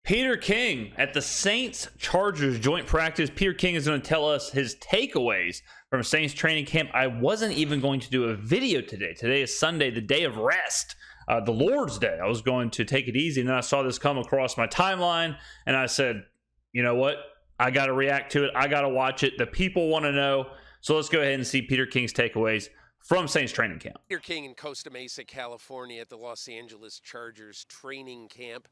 Peter King at the Saints-Chargers joint practice. Peter King is going to tell us his takeaways from Saints training camp. I wasn't even going to do a video today. Today is Sunday, the day of rest, the Lord's Day. I was going to take it easy, and then I saw this come across my timeline, and I said, you know what? I got to react to it. I got to watch it. The people want to know. So let's go ahead and see Peter King's takeaways from Saints training camp. Peter King in Costa Mesa, California at the Los Angeles Chargers training camp.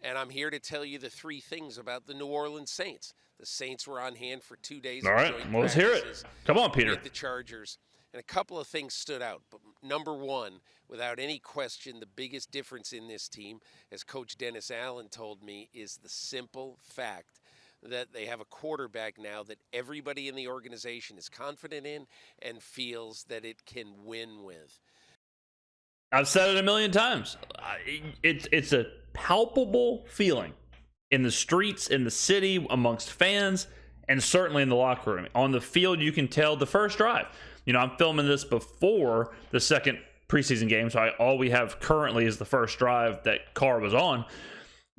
And I'm here to tell you the three things about the New Orleans Saints. The Saints were on hand for 2 days. All right, well, let's hear it. Come on, Peter. With the Chargers. And a couple of things stood out. But number one, without any question, the biggest difference in this team, as Coach Dennis Allen told me, is the simple fact that they have a quarterback now that everybody in the organization is confident in and feels that it can win with. I've said it a million times. It's a palpable feeling in the streets, in the city, amongst fans, and certainly in the locker room. On the field, you can tell the first drive. You know, I'm filming this before the second preseason game, so all we have currently is the first drive that Carr was on.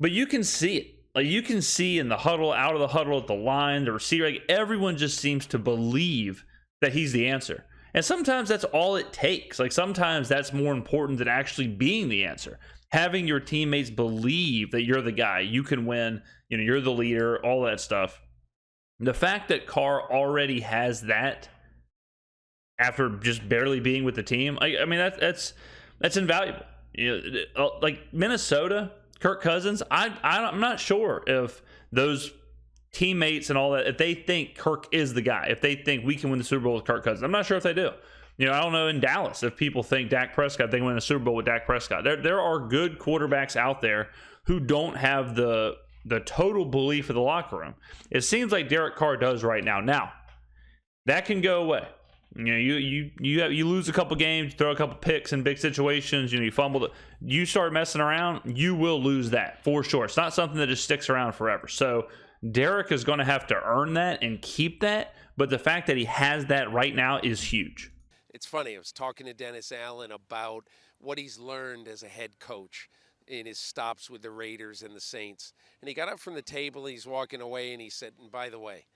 But you can see it. Like, you can see in the huddle, out of the huddle, at the line, the receiver, like, everyone just seems to believe that he's the answer. And sometimes that's all it takes. Like, sometimes that's more important than actually being the answer. Having your teammates believe that you're the guy, you can win, you know, you're the leader, all that stuff. The fact that Carr already has that after just barely being with the team, I mean, that's invaluable. You know, like Minnesota, Kirk Cousins, I'm not sure if those teammates and all that, if they think Kirk is the guy, if they think we can win the Super Bowl with Kirk Cousins. I'm not sure if they do. You know, I don't know in Dallas if people think Dak Prescott, they can win a Super Bowl with Dak Prescott. There are good quarterbacks out there who don't have the total belief of the locker room. It seems like Derek Carr does right now. Now, that can go away. You know, you lose a couple games, throw a couple picks in big situations, you know, you fumble. You start messing around, you will lose that for sure. It's not something that just sticks around forever. So Derek is going to have to earn that and keep that, but the fact that he has that right now is huge. It's funny, I was talking to Dennis Allen about what he's learned as a head coach in his stops with the Raiders and the Saints. And he got up from the table, and he's walking away, and he said, and by the way,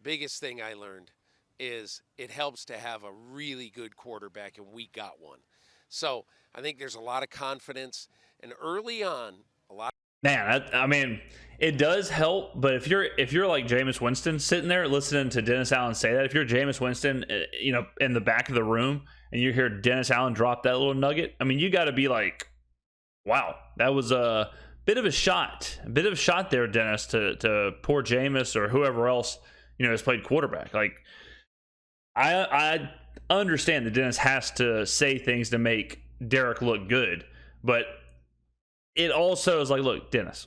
biggest thing I learned is it helps to have a really good quarterback, and we got one. So I think there's a lot of confidence, and early on, a lot. Man, I mean, it does help, but if you're like Jameis Winston sitting there listening to Dennis Allen say that, if you're Jameis Winston, you know, in the back of the room, and you hear Dennis Allen drop that little nugget, I mean, you got to be like, wow, that was a bit of a shot there, Dennis, to poor Jameis or whoever else, you know, has played quarterback. Like, I understand that Dennis has to say things to make Derek look good, but it also is like, look, Dennis,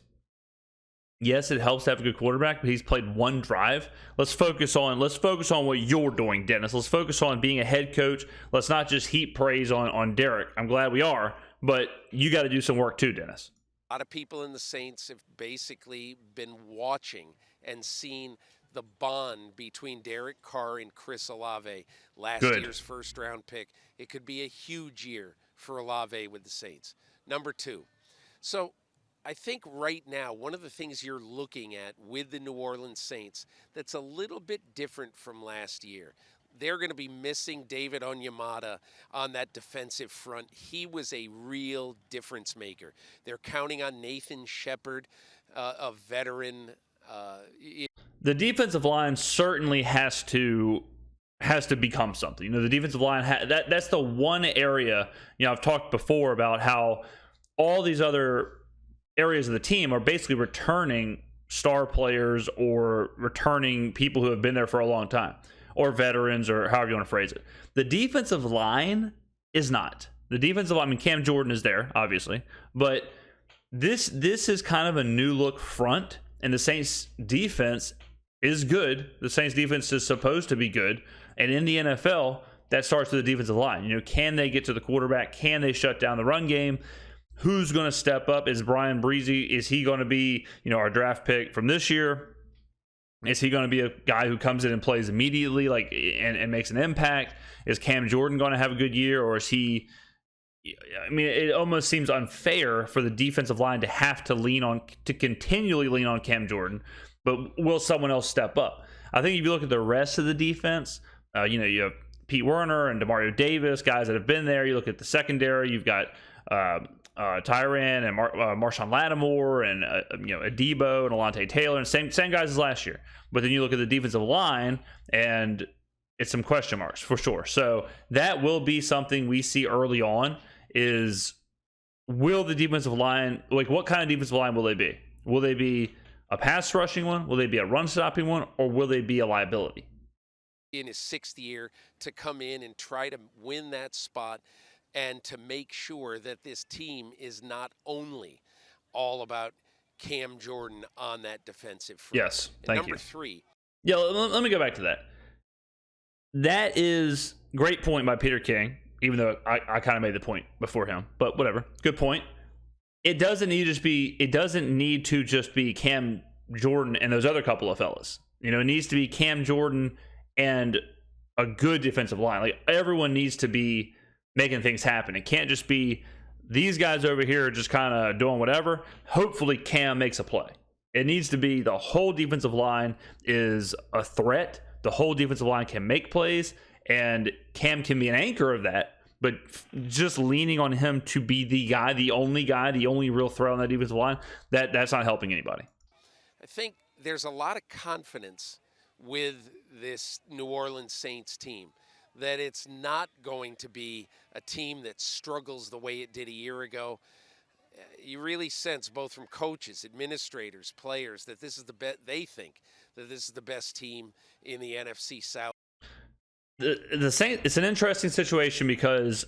yes, it helps to have a good quarterback, but he's played one drive. Let's focus on what you're doing, Dennis. Let's focus on being a head coach. Let's not just heap praise on Derek. I'm glad we are, but you got to do some work too, Dennis. A lot of people in the Saints have basically been watching and seen the bond between Derek Carr and Chris Olave, last year's first-round pick. It could be a huge year for Olave with the Saints. Number two, so I think right now one of the things you're looking at with the New Orleans Saints that's a little bit different from last year, they're going to be missing David Onyemata on that defensive front. He was a real difference maker. They're counting on Nathan Shepard, a veteran. The defensive line certainly has to become something. You know, the defensive line, that's the one area, you know, I've talked before about how all these other areas of the team are basically returning star players or returning people who have been there for a long time, or veterans, or however you want to phrase it. The defensive line is not. The defensive line, I mean, Cam Jordan is there, obviously, but this is kind of a new look front, and the Saints defense is good. The Saints defense is supposed to be good. And in the NFL, that starts with the defensive line. You know, can they get to the quarterback? Can they shut down the run game? Who's going to step up? Is Brian Breezy, is he going to be, you know, our draft pick from this year? Is he going to be a guy who comes in and plays immediately, like, and makes an impact? Is Cam Jordan going to have a good year, or is he I mean, it almost seems unfair for the defensive line to have to continually lean on Cam Jordan, but will someone else step up? I think if you look at the rest of the defense, you have Pete Werner and Demario Davis, guys that have been there. You look at the secondary, you've got Tyrann and Marshawn Lattimore and Adebo and Alontae Taylor, and same guys as last year. But then you look at the defensive line, and it's some question marks for sure. So that will be something we see early on. Is will the defensive line, like what kind of defensive line will they be? Will they be a pass rushing one? Will they be a run stopping one? Or will they be a liability? In his 6th year to come in and try to win that spot and to make sure that this team is not only all about Cam Jordan on that defensive front. Yes, thank you. Number 3. Yeah, let me go back to that. That is great point by Peter King, even though I kind of made the point before him, but whatever. Good point. It doesn't need to just be Cam Jordan and those other couple of fellas. It needs to be Cam Jordan and a good defensive line. Like, everyone needs to be making things happen. It can't just be these guys over here just kind of doing whatever. Hopefully Cam makes a play. It needs to be the whole defensive line is a threat. The whole defensive line can make plays, and Cam can be an anchor of that. But just leaning on him to be the only real threat on that defensive line, that's not helping anybody. I think there's a lot of confidence with this New Orleans Saints team that it's not going to be a team that struggles the way it did a year ago. You really sense, both from coaches, administrators, players, that this is they think that this is the best team in the NFC South. The Saints, it's an interesting situation because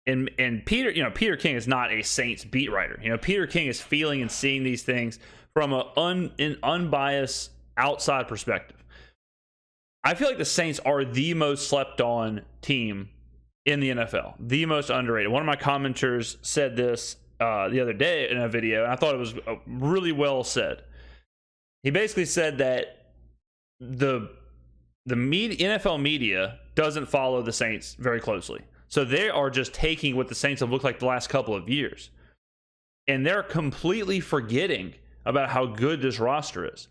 Peter King is not a Saints beat writer. Peter King is feeling and seeing these things from an unbiased outside perspective. I feel like the Saints are the most slept on team in the NFL, the most underrated. One of my commenters said this the other day in a video, and I thought it was really well said. He basically said that the NFL media doesn't follow the Saints very closely. So they are just taking what the Saints have looked like the last couple of years, and they're completely forgetting about how good this roster is.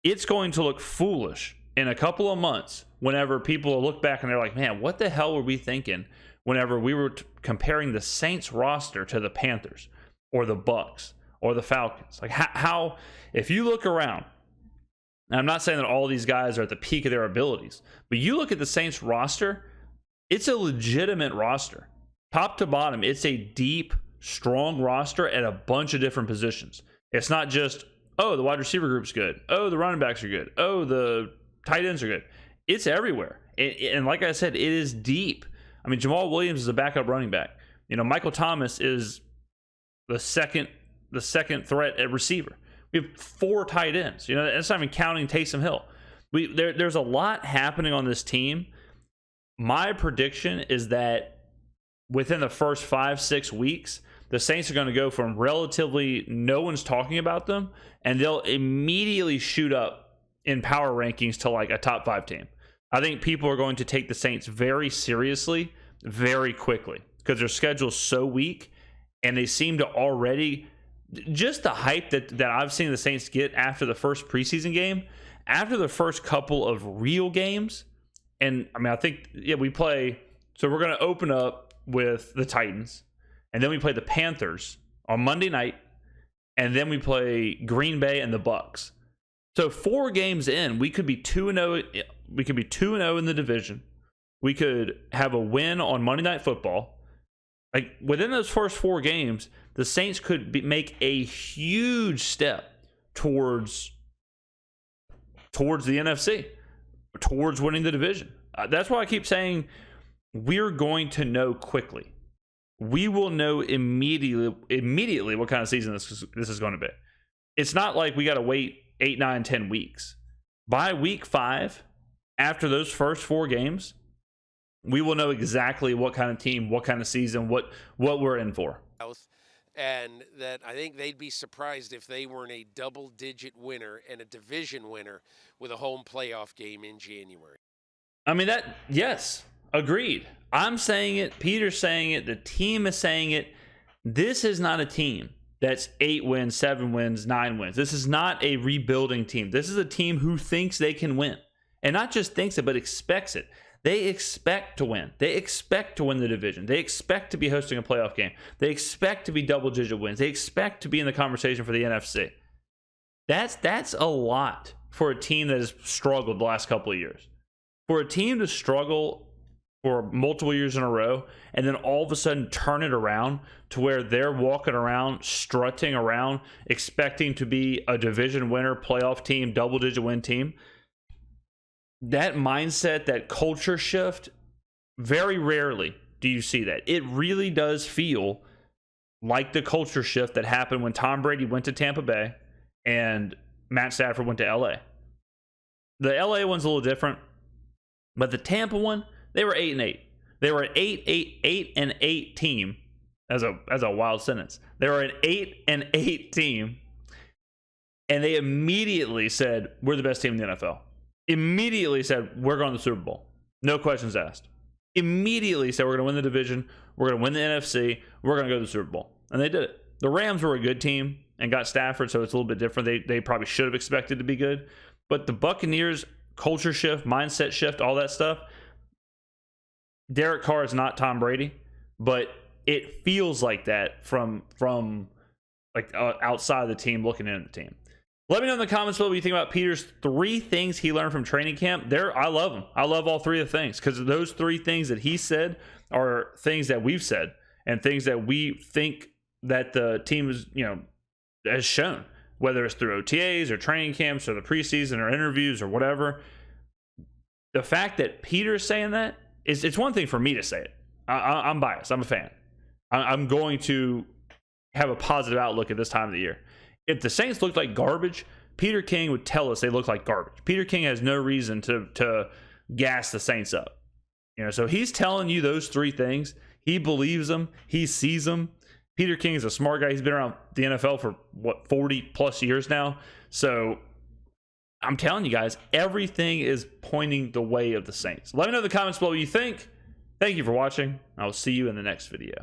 It's going to look foolish in a couple of months whenever people look back and they're like, man, what the hell were we thinking whenever we were comparing the Saints roster to the Panthers or the Bucks or the Falcons? Like, how if you look around, and I'm not saying that all these guys are at the peak of their abilities, but you look at the Saints roster, it's a legitimate roster. Top to bottom, it's a deep, strong roster at a bunch of different positions. It's not just, oh, the wide receiver group's good. Oh, the running backs are good. Oh, the tight ends are good. It's everywhere. And like I said, it is deep. I mean, Jamal Williams is a backup running back. Michael Thomas is the second threat at receiver. We have 4 tight ends. That's not even counting Taysom Hill. There's a lot happening on this team. My prediction is that within the first 5-6 weeks, the Saints are going to go from relatively no one's talking about them, and they'll immediately shoot up in power rankings to like a top 5 team. I think people are going to take the Saints very seriously, very quickly, because their schedule's so weak, and they seem to already, just the hype that I've seen the Saints get after the first preseason game, after the first couple of real games. And I mean, I think, we play, so we're going to open up with the Titans, and then we play the Panthers on Monday night, and then we play Green Bay and the Bucks. So 4 games in, we could be 2-0. We could be 2-0 in the division. We could have a win on Monday Night Football. Like, within those first 4 games, the Saints could make a huge step towards the NFC, towards winning the division. That's why I keep saying we're going to know quickly. We will know immediately what kind of season this is going to be. It's not like we got to wait 8, 9, 10 weeks. By week 5, after those first 4 games, we will know exactly what kind of team, what kind of season, what we're in for. And that I think they'd be surprised if they weren't a double-digit winner and a division winner with a home playoff game in January. I mean, yes. Agreed. I'm saying it. Peter's saying it. The team is saying it. This is not a team that's 8 wins, 7 wins, 9 wins. This is not a rebuilding team. This is a team who thinks they can win. And not just thinks it, but expects it. They expect to win. They expect to win the division. They expect to be hosting a playoff game. They expect to be double-digit wins. They expect to be in the conversation for the NFC. That's a lot for a team that has struggled the last couple of years. For a team to struggle for multiple years in a row and then all of a sudden turn it around to where they're walking around, strutting around, expecting to be a division winner, playoff team, double-digit win team, that mindset, that culture shift, very rarely do you see that. It really does feel like the culture shift that happened when Tom Brady went to Tampa Bay and Matt Stafford went to LA. The LA one's a little different, but the Tampa one, they were 8-8. They were an 8-8 team. As a wild sentence. They were an 8-8 team, and they immediately said, "We're the best team in the NFL." Immediately said, "We're going to the Super Bowl." No questions asked. Immediately said, "We're going to win the division. We're going to win the NFC. We're going to go to the Super Bowl." And they did it. The Rams were a good team and got Stafford, so it's a little bit different. They probably should have expected to be good. But the Buccaneers, culture shift, mindset shift, all that stuff, Derek Carr is not Tom Brady, but it feels like that from like outside the team looking in at the team. Let me know in the comments below what you think about Peter's 3 things he learned from training camp. I love them. I love all 3 of the things because those 3 things that he said are things that we've said and things that we think that the team is, has shown, whether it's through OTAs or training camps or the preseason or interviews or whatever. The fact that Peter's saying that it's one thing for me to say it. I'm biased. I'm a fan. I'm going to have a positive outlook at this time of the year. If the Saints looked like garbage, Peter King would tell us they look like garbage. Peter King has no reason to gas the Saints up. So he's telling you those 3 things. He believes them. He sees them. Peter King is a smart guy. He's been around the NFL for 40 plus years now. So I'm telling you guys, everything is pointing the way of the Saints. Let me know in the comments below what you think. Thank you for watching. I will see you in the next video.